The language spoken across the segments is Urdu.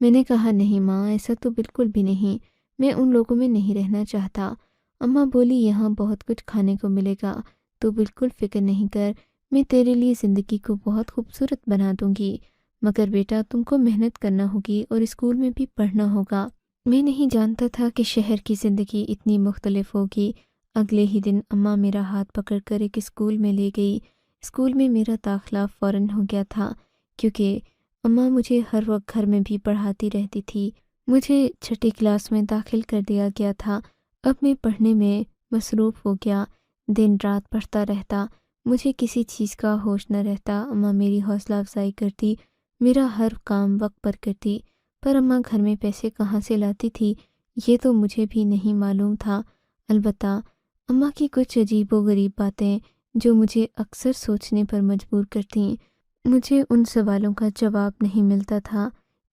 میں نے کہا نہیں ماں، ایسا تو بالکل بھی نہیں، میں ان لوگوں میں نہیں رہنا چاہتا۔ اماں بولی یہاں بہت کچھ کھانے کو ملے گا، تو بالکل فکر نہیں کر، میں تیرے لیے زندگی کو بہت خوبصورت بنا دوں گی، مگر بیٹا تم کو محنت کرنا ہوگی اور اسکول میں بھی پڑھنا ہوگا۔ میں نہیں جانتا تھا کہ شہر کی زندگی اتنی مختلف ہوگی۔ اگلے ہی دن اماں میرا ہاتھ پکڑ کر ایک اسکول میں لے گئی۔ اسکول میں میرا داخلہ فوراً ہو گیا تھا، کیونکہ اماں مجھے ہر وقت گھر میں بھی پڑھاتی رہتی تھی۔ مجھے چھٹی کلاس میں داخل کر دیا گیا تھا۔ اب میں پڑھنے میں مصروف ہو گیا، دن رات پڑھتا رہتا، مجھے کسی چیز کا ہوش نہ رہتا۔ اماں میری حوصلہ افزائی کرتی، میرا ہر کام وقت پر کرتی، پر اماں گھر میں پیسے کہاں سے لاتی تھی یہ تو مجھے بھی نہیں معلوم تھا۔ البتہ اماں کی کچھ عجیب و غریب باتیں جو مجھے اکثر سوچنے پر مجبور کرتیں، مجھے ان سوالوں کا جواب نہیں ملتا تھا۔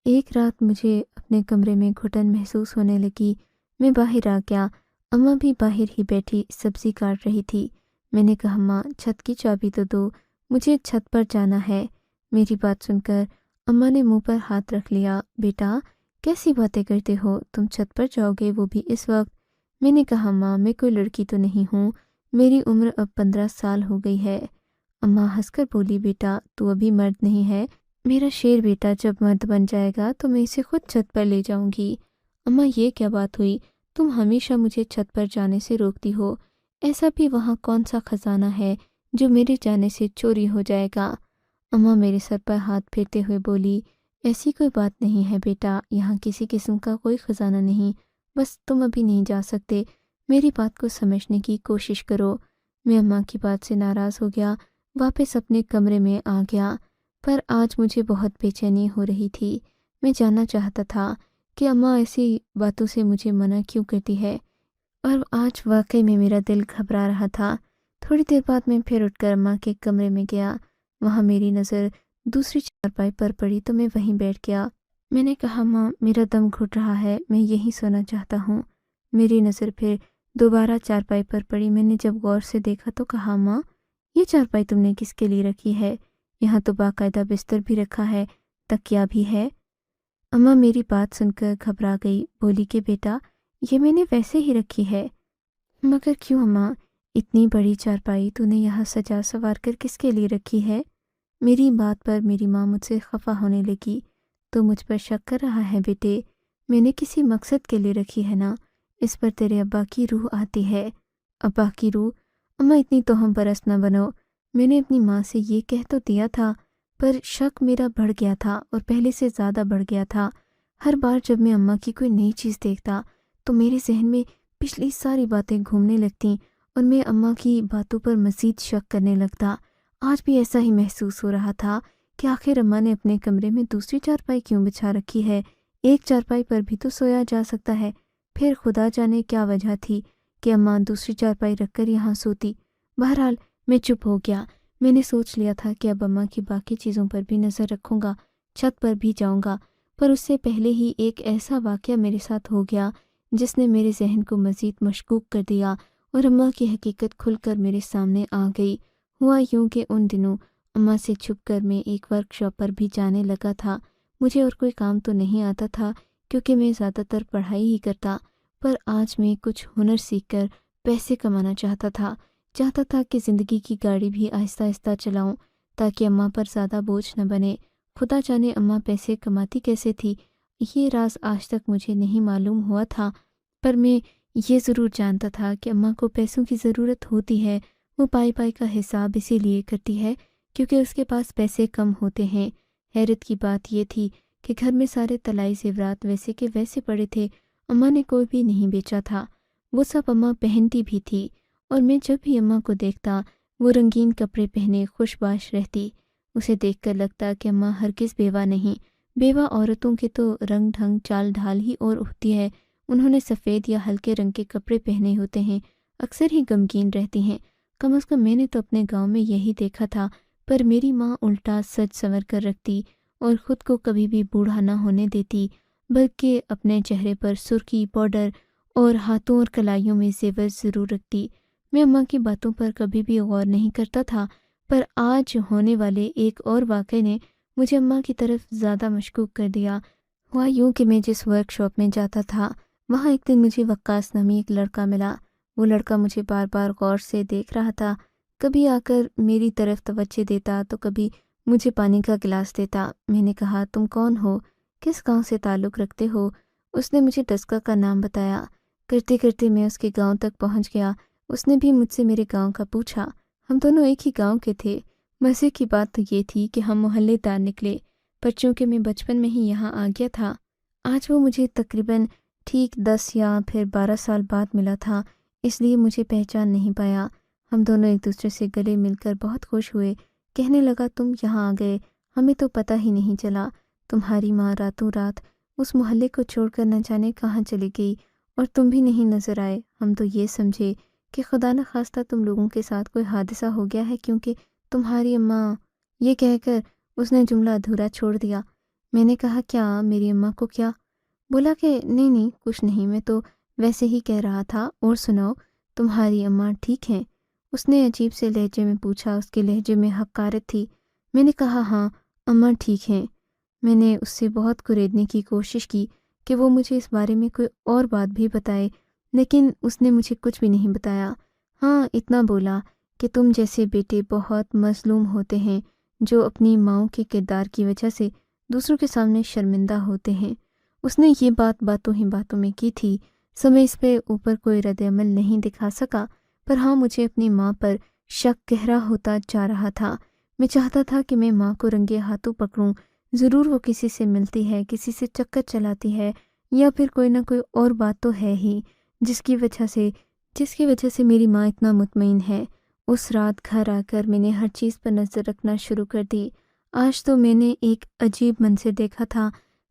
ایک رات مجھے اپنے کمرے میں گھٹن محسوس ہونے لگی۔ میں باہر آ گیا، اماں بھی باہر ہی بیٹھی سبزی کاٹ رہی تھی۔ میں نے کہا ماں چھت کی چابی تو دو، مجھے چھت پر جانا ہے۔ میری بات سن کر اماں نے منہ پر ہاتھ رکھ لیا۔ بیٹا کیسی باتیں کرتے ہو، تم چھت پر جاؤ گے وہ بھی اس وقت؟ میں نے کہا ماں میں کوئی لڑکی تو نہیں ہوں، میری عمر اب 15 سال ہو گئی ہے۔ اماں ہنس کر بولی بیٹا تو ابھی مرد نہیں ہے، میرا شیر بیٹا جب مرد بن جائے گا تو میں اسے خود چھت پر لے جاؤں گی۔ اماں یہ کیا بات ہوئی، تم ہمیشہ مجھے چھت پر جانے سے روکتی ہو، ایسا بھی وہاں کون سا خزانہ ہے جو میرے جانے سے چوری ہو جائے گا؟ اماں میرے سر پر ہاتھ پھیرتے ہوئے بولی ایسی کوئی بات نہیں ہے بیٹا، یہاں کسی قسم کا کوئی خزانہ نہیں، بس تم ابھی نہیں جا سکتے، میری بات کو سمجھنے کی کوشش کرو۔ میں اماں کی بات سے ناراض ہو گیا، واپس اپنے کمرے میں آ گیا، پر آج مجھے بہت بے چینی ہو رہی تھی۔ میں جاننا چاہتا تھا کہ اماں ایسی باتوں سے مجھے منع کیوں کرتی ہے، اور آج واقعی میں میرا دل گھبرا رہا تھا۔ تھوڑی دیر بعد میں پھر اٹھ کر اماں کے کمرے میں گیا، وہاں میری نظر دوسری چارپائی پر پڑی تو میں وہیں بیٹھ گیا۔ میں نے کہا ماں میرا دم گھٹ رہا ہے، میں یہیں سونا چاہتا ہوں۔ میری نظر پھر دوبارہ چارپائی پر پڑی۔ میں نے جب غور سے دیکھا تو کہا ماں یہ چارپائی تم نے کس کے لیے رکھی ہے؟ یہاں تو باقاعدہ بستر بھی رکھا ہے، تکیا بھی ہے۔ اماں میری بات سن کر گھبرا گئی، بولی کہ بیٹا یہ میں نے ویسے ہی رکھی ہے۔ مگر کیوں اماں، اتنی بڑی چارپائی تو نے یہاں سجا سنوار کر کس کے لیے رکھی ہے؟ میری بات پر میری ماں مجھ سے خفا ہونے لگی۔ تو مجھ پر شک کر رہا ہے بیٹے، میں نے کسی مقصد کے لیے رکھی ہے نا، اس پر تیرے ابا کی روح آتی ہے۔ ابا کی روح؟ اماں اتنی توہم پرست نہ بنو، میں نے اپنی ماں سے یہ کہہ تو دیا تھا، پر شک میرا بڑھ گیا تھا اور پہلے سے زیادہ بڑھ گیا تھا۔ ہر بار جب میں اماں کی کوئی نئی چیز دیکھتا تو میرے ذہن میں پچھلی ساری باتیں گھومنے لگتیں اور میں اماں کی باتوں پر مزید شک کرنے لگتا۔ آج بھی ایسا ہی محسوس ہو رہا تھا کہ آخر اماں نے اپنے کمرے میں دوسری چارپائی کیوں بچھا رکھی ہے؟ ایک چارپائی پر بھی تو سویا جا سکتا ہے۔ پھر خدا جانے کیا وجہ تھی کہ اماں دوسری چارپائی رکھ کر یہاں سوتی۔ بہرحال میں چپ ہو گیا۔ میں نے سوچ لیا تھا کہ اب اماں کی باقی چیزوں پر بھی نظر رکھوں گا، چھت پر بھی جاؤں گا، پر اس سے پہلے ہی ایک ایسا واقعہ میرے ساتھ ہو گیا جس نے میرے ذہن کو مزید مشکوک کر دیا اور اماں کی حقیقت کھل کر میرے سامنے آ گئی۔ ہوا یوں کہ ان دنوں اماں سے چھپ کر میں ایک ورک شاپ پر بھی جانے لگا تھا۔ مجھے اور کوئی کام تو نہیں آتا تھا کیونکہ میں زیادہ تر پڑھائی ہی کرتا، پر آج میں کچھ ہنر سیکھ کر پیسے کمانا چاہتا تھا کہ زندگی کی گاڑی بھی آہستہ آہستہ چلاؤں تاکہ اماں پر زیادہ بوجھ نہ بنے۔ خدا جانے اماں پیسے کماتی کیسے تھی، یہ راز آج تک مجھے نہیں معلوم ہوا تھا، پر میں یہ ضرور جانتا تھا کہ اماں کو پیسوں کی ضرورت ہوتی ہے۔ وہ پائی پائی کا حساب اسی لیے کرتی ہے کیونکہ اس کے پاس پیسے کم ہوتے ہیں۔ حیرت کی بات یہ تھی کہ گھر میں سارے طلائی زیورات ویسے کے ویسے پڑے تھے، اماں نے کوئی بھی نہیں بیچا تھا، وہ سب اماں پہنتی بھی تھی، اور میں جب بھی اماں کو دیکھتا وہ رنگین کپڑے پہنے خوش باش رہتی۔ اسے دیکھ کر لگتا کہ اماں ہرگز بیوہ نہیں۔ بیوہ عورتوں کے تو رنگ ڈھنگ چال ڈھال ہی اور ہوتی ہے، انہوں نے سفید یا ہلکے رنگ کے کپڑے پہنے ہوتے ہیں، اکثر ہی غمگین رہتی ہیں۔ کم از کم میں نے تو اپنے گاؤں میں یہی دیکھا تھا، پر میری ماں الٹا سج سنور کر رکھتی اور خود کو کبھی بھی بوڑھا نہ ہونے دیتی، بلکہ اپنے چہرے پر سرخی، پاؤڈر اور ہاتھوں اور کلائیوں میں زیور ضرور رکھتی۔ میں اماں کی باتوں پر کبھی بھی غور نہیں کرتا تھا، پر آج ہونے والے ایک اور واقعے نے مجھے اماں کی طرف زیادہ مشکوک کر دیا۔ ہوا یوں کہ میں جس ورک شاپ میں جاتا تھا وہاں ایک دن مجھے وقاص نامی ایک لڑکا ملا۔ وہ لڑکا مجھے بار بار غور سے دیکھ رہا تھا، کبھی آ کر میری طرف توجہ دیتا تو کبھی مجھے پانی کا گلاس دیتا۔ میں نے کہا، تم کون ہو؟ کس گاؤں سے تعلق رکھتے ہو؟ اس نے مجھے ڈسکا کا نام بتایا۔ کرتے کرتے میں اس کے گاؤں تک پہنچ گیا۔ اس نے بھی مجھ سے میرے گاؤں کا پوچھا۔ ہم دونوں ایک ہی گاؤں کے تھے۔ مزے کی بات تو یہ تھی کہ ہم محلے دار نکلے، پر چونکہ میں بچپن میں ہی یہاں آ گیا تھا، آج وہ مجھے تقریباً ٹھیک 10 یا پھر 12 سال بعد ملا تھا، اس لیے مجھے پہچان نہیں پایا۔ ہم دونوں ایک دوسرے سے گلے مل کر بہت خوش ہوئے۔ کہنے لگا، تم یہاں آ گئے، ہمیں تو پتہ ہی نہیں چلا۔ تمہاری ماں راتوں رات اس محلے کو چھوڑ کر نہ جانے کہاں چلی گئی، اور تم بھی نہیں نظر آئے۔ ہم تو یہ سمجھے کہ خدا نخواستہ تم لوگوں کے ساتھ کوئی حادثہ ہو گیا ہے، کیونکہ تمہاری اماں… یہ کہہ کر اس نے جملہ ادھورا چھوڑ دیا۔ میں نے کہا، کیا میری اماں کو کیا؟ بولا کہ نہیں کچھ نہیں، میں تو ویسے ہی کہہ رہا تھا۔ اور سناؤ، تمہاری اماں ٹھیک ہیں؟ اس نے عجیب سے لہجے میں پوچھا۔ اس کے لہجے میں حقارت تھی۔ میں نے کہا، ہاں اماں ٹھیک ہیں۔ میں نے اس سے بہت کریدنے کی کوشش کی کہ وہ مجھے اس بارے میں کوئی اور بات بھی بتائے، لیکن اس نے مجھے کچھ بھی نہیں بتایا۔ ہاں اتنا بولا کہ تم جیسے بیٹے بہت مظلوم ہوتے ہیں جو اپنی ماؤں کے کردار کی وجہ سے دوسروں کے سامنے شرمندہ ہوتے ہیں۔ اس نے یہ بات باتوں ہی باتوں میں کی تھی، سو میں اس پہ اوپر کوئی رد عمل نہیں دکھا سکا، پر ہاں مجھے اپنی ماں پر شک گہرا ہوتا جا رہا تھا۔ میں چاہتا تھا کہ میں ماں کو رنگے ہاتھوں پکڑوں، ضرور وہ کسی سے ملتی ہے، کسی سے چکر چلاتی ہے، یا پھر کوئی نہ کوئی اور بات تو ہے ہی جس کی وجہ سے میری ماں اتنا مطمئن ہے۔ اس رات گھر آ کر میں نے ہر چیز پر نظر رکھنا شروع کر دی۔ آج تو میں نے ایک عجیب منظر دیکھا تھا۔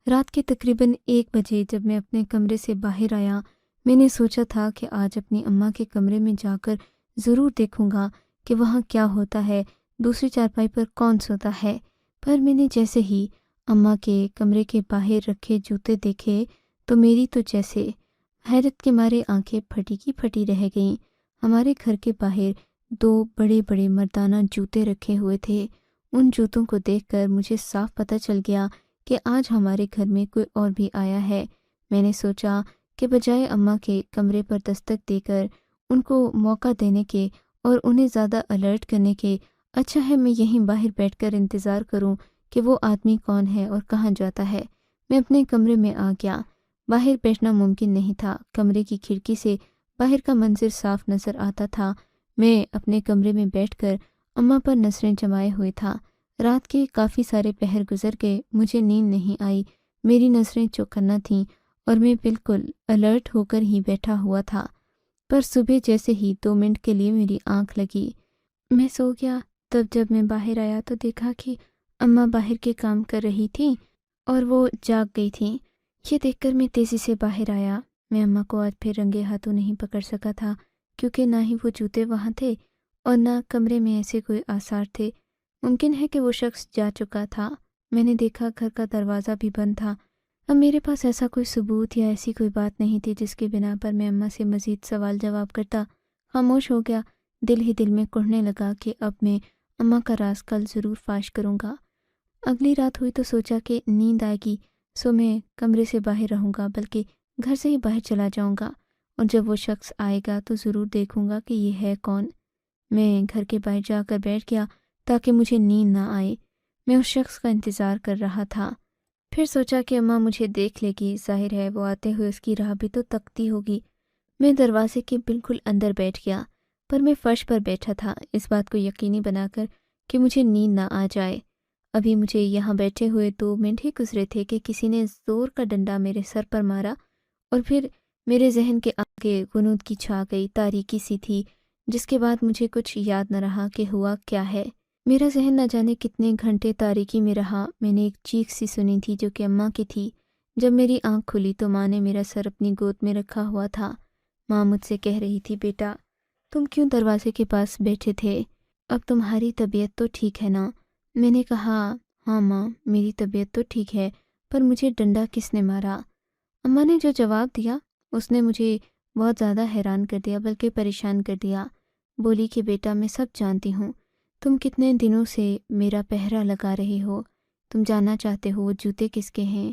رات کے تقریباً 1 بجے جب میں اپنے کمرے سے باہر آیا، میں نے سوچا تھا کہ آج اپنی اماں کے کمرے میں جا کر ضرور دیکھوں گا کہ وہاں کیا ہوتا ہے، دوسری چارپائی پر کون سوتا ہے۔ پر میں نے جیسے ہی اماں کے کمرے کے باہر رکھے جوتے دیکھے تو میری تو جیسے حیرت کے مارے آنکھیں پھٹی کی پھٹی رہ گئیں۔ ہمارے گھر کے باہر 2 بڑے بڑے مردانہ جوتے رکھے ہوئے تھے۔ ان جوتوں کو دیکھ کر مجھے صاف پتہ چل گیا کہ آج ہمارے گھر میں کوئی اور بھی آیا ہے۔ میں نے سوچا کہ بجائے اماں کے کمرے پر دستک دے کر ان کو موقع دینے کے اور انہیں زیادہ الرٹ کرنے کے، اچھا ہے میں یہیں باہر بیٹھ کر انتظار کروں کہ وہ آدمی کون ہے اور کہاں جاتا ہے۔ میں اپنے کمرے میں آ گیا۔ باہر بیٹھنا ممکن نہیں تھا، کمرے کی کھڑکی سے باہر کا منظر صاف نظر آتا تھا۔ میں اپنے کمرے میں بیٹھ کر اماں پر نظریں جمائے ہوئے تھا۔ رات کے کافی سارے پہر گزر گئے، مجھے نیند نہیں آئی، میری نظریں چوکنا تھیں اور میں بالکل الرٹ ہو کر ہی بیٹھا ہوا تھا۔ پر صبح جیسے ہی 2 منٹ کے لیے میری آنکھ لگی، میں سو گیا۔ تب جب میں باہر آیا تو دیکھا کہ اماں باہر کے کام کر رہی تھیں اور وہ جاگ گئی تھیں۔ یہ دیکھ کر میں تیزی سے باہر آیا۔ میں اماں کو آج پھر رنگے ہاتھوں نہیں پکڑ سکا تھا، کیونکہ نہ ہی وہ جوتے وہاں تھے اور نہ کمرے میں ایسے کوئی آثار تھے۔ ممکن ہے کہ وہ شخص جا چکا تھا۔ میں نے دیکھا گھر کا دروازہ بھی بند تھا۔ اب میرے پاس ایسا کوئی ثبوت یا ایسی کوئی بات نہیں تھی جس کی بنا پر میں اماں سے مزید سوال جواب کرتا۔ خاموش ہو گیا، دل ہی دل میں کڑھنے لگا کہ اب میں اماں کا راز کل ضرور فاش کروں گا۔ اگلی رات ہوئی تو سوچا کہ نیند آئے گی، سو میں کمرے سے باہر رہوں گا، بلکہ گھر سے ہی باہر چلا جاؤں گا، اور جب وہ شخص آئے گا تو ضرور دیکھوں گا کہ یہ ہے کون۔ میں گھر کے باہر جا کر بیٹھ گیا تاکہ مجھے نیند نہ آئے۔ میں اس شخص کا انتظار کر رہا تھا۔ پھر سوچا کہ اماں مجھے دیکھ لے گی، ظاہر ہے وہ آتے ہوئے اس کی راہ بھی تو تکتی ہوگی۔ میں دروازے کے بالکل اندر بیٹھ گیا، پر میں فرش پر بیٹھا تھا، اس بات کو یقینی بنا کر کہ مجھے نیند نہ آ جائے۔ ابھی مجھے یہاں بیٹھے ہوئے 2 منٹ ہی گزرے تھے کہ کسی نے زور کا ڈنڈا میرے سر پر مارا، اور پھر میرے ذہن کے آگے غنود کی چھا گئی، تاریکی سی تھی، جس کے بعد مجھے کچھ یاد نہ رہا کہ ہوا کیا ہے۔ میرا ذہن نہ جانے کتنے گھنٹے تاریکی میں رہا۔ میں نے ایک چیخ سی سنی تھی جو کہ اماں کی تھی۔ جب میری آنکھ کھلی تو ماں نے میرا سر اپنی گود میں رکھا ہوا تھا۔ ماں مجھ سے کہہ رہی تھی، بیٹا تم کیوں دروازے کے پاس بیٹھے تھے؟ اب تمہاری طبیعت تو ٹھیک ہے نا؟ میں نے کہا، ہاں ماں میری طبیعت تو ٹھیک ہے، پر مجھے ڈنڈا کس نے مارا؟ اماں نے جو جواب دیا اس نے مجھے بہت زیادہ حیران کر دیا، بلکہ پریشان کر دیا۔ بولی کہ بیٹا میں سب جانتی ہوں، تم کتنے دنوں سے میرا پہرا لگا رہے ہو، تم جاننا چاہتے ہو وہ جوتے کس کے ہیں۔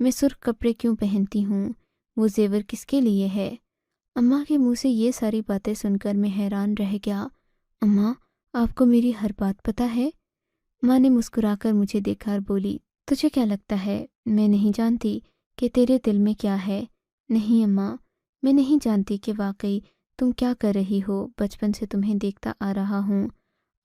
میں سرخ کپڑے کیوں پہنتی ہوں؟ وہ زیور کس کے لیے ہے؟ اماں کے منہ سے یہ ساری باتیں سن کر میں حیران رہ گیا۔ اماں، آپ کو میری ہر بات پتہ ہے؟ ماں نے مسکرا کر مجھے دیکھا اور بولی، تجھے کیا لگتا ہے میں نہیں جانتی کہ تیرے دل میں کیا ہے؟ نہیں اماں، میں نہیں جانتی کہ واقعی تم کیا کر رہی ہو۔ بچپن سے تمہیں دیکھتا آ رہا ہوں،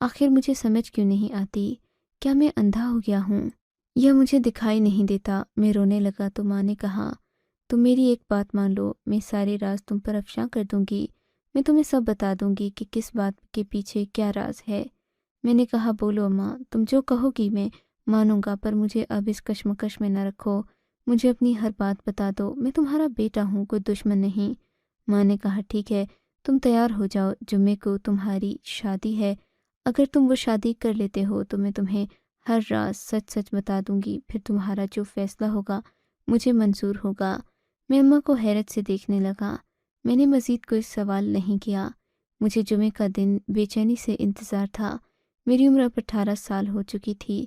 آخر مجھے سمجھ کیوں نہیں آتی؟ کیا میں اندھا ہو گیا ہوں یا مجھے دکھائی نہیں دیتا؟ میں رونے لگا تو ماں نے کہا، تم میری ایک بات مان لو، میں سارے راز تم پر افشاں کر دوں گی، میں تمہیں سب بتا دوں گی کہ کس بات کے پیچھے کیا راز ہے۔ میں نے کہا، بولو اماں، تم جو کہو گی میں مانوں گا، پر مجھے اب اس کشمکش میں نہ رکھو، مجھے اپنی ہر بات بتا دو، میں تمہارا بیٹا ہوں، کوئی دشمن نہیں۔ ماں نے کہا، ٹھیک ہے، تم تیار ہو جاؤ، جمعے کو تمہاری شادی ہے، اگر تم وہ شادی کر لیتے ہو تو میں تمہیں ہر راز سچ سچ بتا دوں گی، پھر تمہارا جو فیصلہ ہوگا مجھے منظور ہوگا۔ میں اماں کو حیرت سے دیکھنے لگا۔ میں نے مزید کوئی سوال نہیں کیا۔ مجھے جمعے کا دن بے چینی سے انتظار تھا۔ میری عمر اب 18 سال ہو چکی تھی۔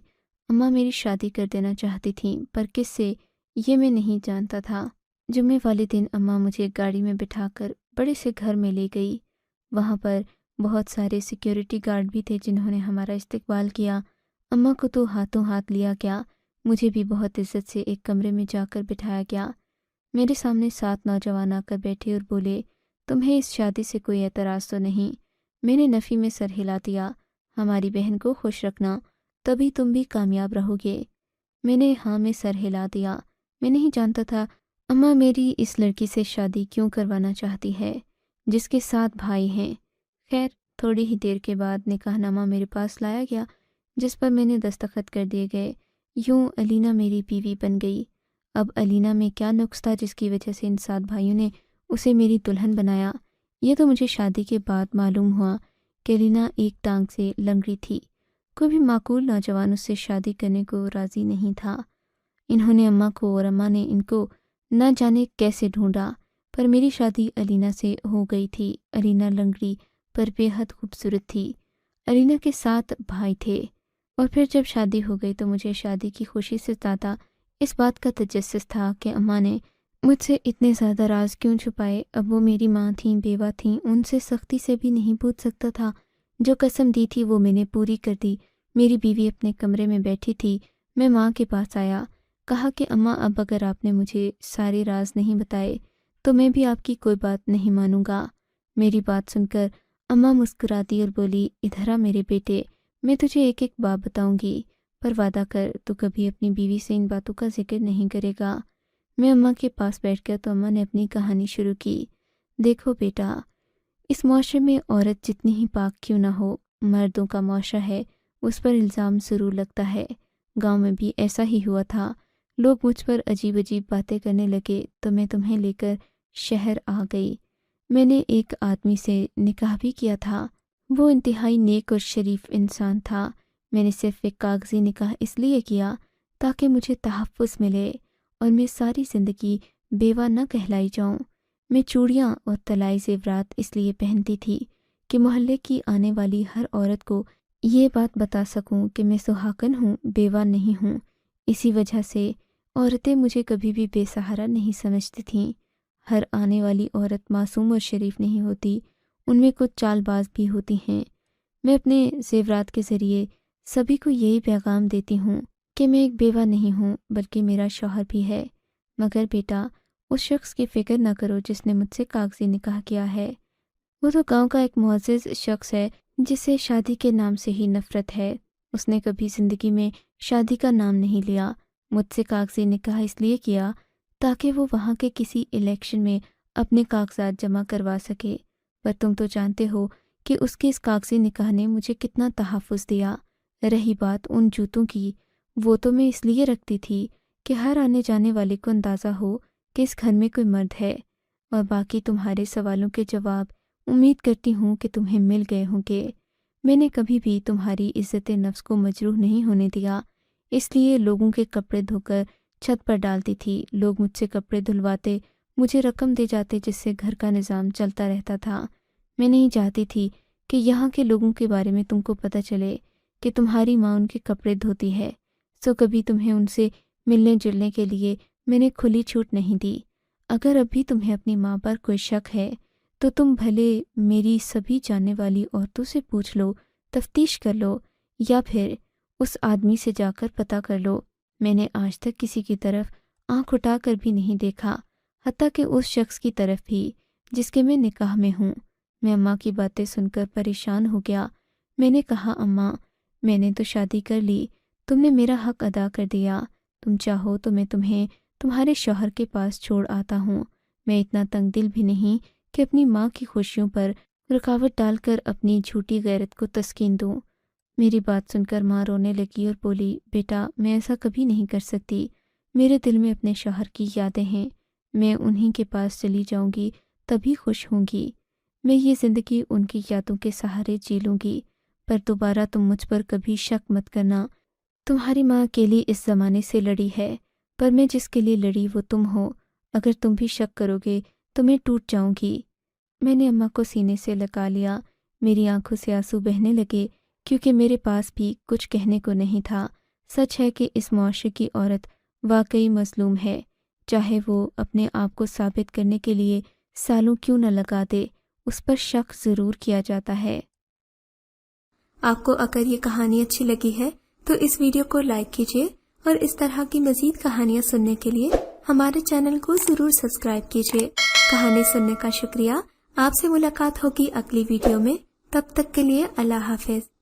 اماں میری شادی کر دینا چاہتی تھیں، پر کس سے یہ میں نہیں جانتا تھا۔ جمعے والے دن اماں مجھے گاڑی میں بٹھا کر بڑے سے گھر میں لے گئی۔ وہاں پر بہت سارے سیکیورٹی گارڈ بھی تھے جنہوں نے ہمارا استقبال کیا۔ اماں کو تو ہاتھوں ہاتھ لیا گیا، مجھے بھی بہت عزت سے ایک کمرے میں جا کر بٹھایا گیا۔ میرے سامنے 7 نوجوان آ کر بیٹھے اور بولے، تمہیں اس شادی سے کوئی اعتراض تو نہیں؟ میں نے نفی میں سر ہلا دیا۔ ہماری بہن کو خوش رکھنا، تبھی تم بھی کامیاب رہو گے۔ میں نے ہاں میں سر ہلا دیا۔ میں نہیں جانتا تھا اماں میری اس لڑکی سے شادی کیوں کروانا چاہتی ہے جس کے 7 بھائی ہیں۔ خیر، تھوڑی ہی دیر کے بعد نکاح نامہ میرے پاس لایا گیا، جس پر میں نے دستخط کر دیے گئے۔ یوں علینا میری بیوی بن گئی۔ اب علینا میں کیا نقص تھا جس کی وجہ سے ان 7 بھائیوں نے اسے میری دلہن بنایا؟ یہ تو مجھے شادی کے بعد معلوم ہوا کہ علینا ایک ٹانگ سے لنگڑی تھی۔ کوئی بھی معقول نوجوان اس سے شادی کرنے کو راضی نہیں تھا۔ انہوں نے اماں کو اور اماں نے ان کو نہ جانے کیسے ڈھونڈا، پر میری شادی علینا سے ہو گئی تھی۔ علینا لنگڑی پر بے حد خوبصورت تھی۔ علینا کے 7 بھائی تھے، اور پھر جب شادی ہو گئی تو مجھے شادی کی خوشی سے زیادہ اس بات کا تجسس تھا کہ اماں نے مجھ سے اتنے زیادہ راز کیوں چھپائے۔ اب وہ میری ماں تھیں، بیوہ تھیں، ان سے سختی سے بھی نہیں پوچھ سکتا تھا۔ جو قسم دی تھی وہ میں نے پوری کر دی۔ میری بیوی اپنے کمرے میں بیٹھی تھی، میں ماں کے پاس آیا، کہا کہ اماں اب اگر آپ نے مجھے سارے راز نہیں بتائے تو میں بھی آپ کی کوئی بات نہیں مانوں گا۔ میری بات سن کر اماں مسکرا دی اور بولی، ادھر آ میرے بیٹے، میں تجھے ایک ایک بات بتاؤں گی، پر وعدہ کر تو کبھی اپنی بیوی سے ان باتوں کا ذکر نہیں کرے گا۔ میں اماں کے پاس بیٹھ گیا تو اماں نے اپنی کہانی شروع کی۔ دیکھو بیٹا، اس معاشرے میں عورت جتنی ہی پاک کیوں نہ ہو، مردوں کا معاشرہ ہے، اس پر الزام ضرور لگتا ہے۔ گاؤں میں بھی ایسا ہی ہوا تھا، لوگ مجھ پر عجیب عجیب باتیں کرنے لگے تو میں تمہیں لے کر شہر آ گئی۔ میں نے ایک آدمی سے نکاح بھی کیا تھا، وہ انتہائی نیک اور شریف انسان تھا۔ میں نے صرف ایک کاغذی نکاح اس لیے کیا تاکہ مجھے تحفظ ملے اور میں ساری زندگی بیوہ نہ کہلائی جاؤں۔ میں چوڑیاں اور طلائی زیورات اس لیے پہنتی تھی کہ محلے کی آنے والی ہر عورت کو یہ بات بتا سکوں کہ میں سہاگن ہوں، بیوہ نہیں ہوں۔ اسی وجہ سے عورتیں مجھے کبھی بھی بے سہارا نہیں سمجھتی تھیں۔ ہر آنے والی عورت معصوم اور شریف نہیں ہوتی، ان میں کچھ چال باز بھی ہوتی ہیں۔ میں اپنے زیورات کے ذریعے سبھی کو یہی پیغام دیتی ہوں کہ میں ایک بیوہ نہیں ہوں بلکہ میرا شوہر بھی ہے۔ مگر بیٹا، اس شخص کی فکر نہ کرو جس نے مجھ سے کاغذی نکاح کیا ہے۔ وہ تو گاؤں کا ایک معزز شخص ہے جسے شادی کے نام سے ہی نفرت ہے۔ اس نے کبھی زندگی میں شادی کا نام نہیں لیا۔ مجھ سے کاغذی نکاح اس لیے کیا تاکہ وہ وہاں کے کسی الیکشن میں اپنے کاغذات جمع کروا سکے، پر تم تو جانتے ہو کہ اس کے اس کاغذی نکاح نے مجھے کتنا تحفظ دیا۔ رہی بات ان جوتوں کی، وہ تو میں اس لیے رکھتی تھی کہ ہر آنے جانے والے کو اندازہ ہو کہ اس گھر میں کوئی مرد ہے، اور باقی تمہارے سوالوں کے جواب امید کرتی ہوں کہ تمہیں مل گئے ہوں گے۔ میں نے کبھی بھی تمہاری عزت نفس کو مجروح نہیں ہونے دیا، اس لیے لوگوں کے کپڑے دھو کر چھت پر ڈالتی تھی۔ لوگ مجھ سے کپڑے دھلواتے، مجھے رقم دے جاتے جس سے گھر کا نظام چلتا رہتا تھا۔ میں نہیں چاہتی تھی کہ یہاں کے لوگوں کے بارے میں تم کو پتہ چلے کہ تمہاری ماں ان کے کپڑے دھوتی ہے، سو کبھی تمہیں ان سے ملنے جلنے کے لیے میں نے کھلی چھوٹ نہیں دی۔ اگر اب بھی تمہیں اپنی ماں پر کوئی شک ہے تو تم بھلے میری سبھی جاننے والی عورتوں سے پوچھ لو، تفتیش کر لو، یا پھر اس آدمی سے جا کر پتہ کر لو۔ میں نے آج تک کسی کی طرف آنکھ اٹھا کر بھی نہیں دیکھا، حتیٰ کہ اس شخص کی طرف بھی جس کے میں نکاح میں ہوں۔ میں اماں کی باتیں سن کر پریشان ہو گیا۔ میں نے کہا، اماں، میں نے تو شادی کر لی، تم نے میرا حق ادا کر دیا، تم چاہو تو میں تمہیں تمہارے شوہر کے پاس چھوڑ آتا ہوں۔ میں اتنا تنگ دل بھی نہیں کہ اپنی ماں کی خوشیوں پر رکاوٹ ڈال کر اپنی جھوٹی غیرت کو تسکین دوں۔ میری بات سن کر ماں رونے لگی اور بولی، بیٹا، میں ایسا کبھی نہیں کر سکتی، میرے دل میں اپنے شوہر کی یادیں ہیں، میں انہی کے پاس چلی جاؤں گی تبھی خوش ہوں گی، میں یہ زندگی ان کی یادوں کے سہارے جی لوں گی، پر دوبارہ تم مجھ پر کبھی شک مت کرنا۔ تمہاری ماں اکیلی اس زمانے سے لڑی ہے، پر میں جس کے لیے لڑی وہ تم ہو، اگر تم بھی شک کرو گے تو میں ٹوٹ جاؤں گی۔ میں نے اماں کو سینے سے لگا لیا، میری آنکھوں سے آنسو بہنے لگے، کیونکہ میرے پاس بھی کچھ کہنے کو نہیں تھا۔ سچ ہے کہ اس معاشرے کی عورت واقعی مظلوم ہے، چاہے وہ اپنے آپ کو ثابت کرنے کے لیے سالوں کیوں نہ لگا دے، اس پر شک ضرور کیا جاتا ہے۔ آپ کو اگر یہ کہانی اچھی لگی ہے تو اس ویڈیو کو لائک کیجیے اور اس طرح کی مزید کہانیاں سننے کے لیے ہمارے چینل کو ضرور سبسکرائب کیجیے۔ کہانی سننے کا شکریہ۔ آپ سے ملاقات ہوگی اگلی ویڈیو میں، تب تک کے لیے اللہ حافظ۔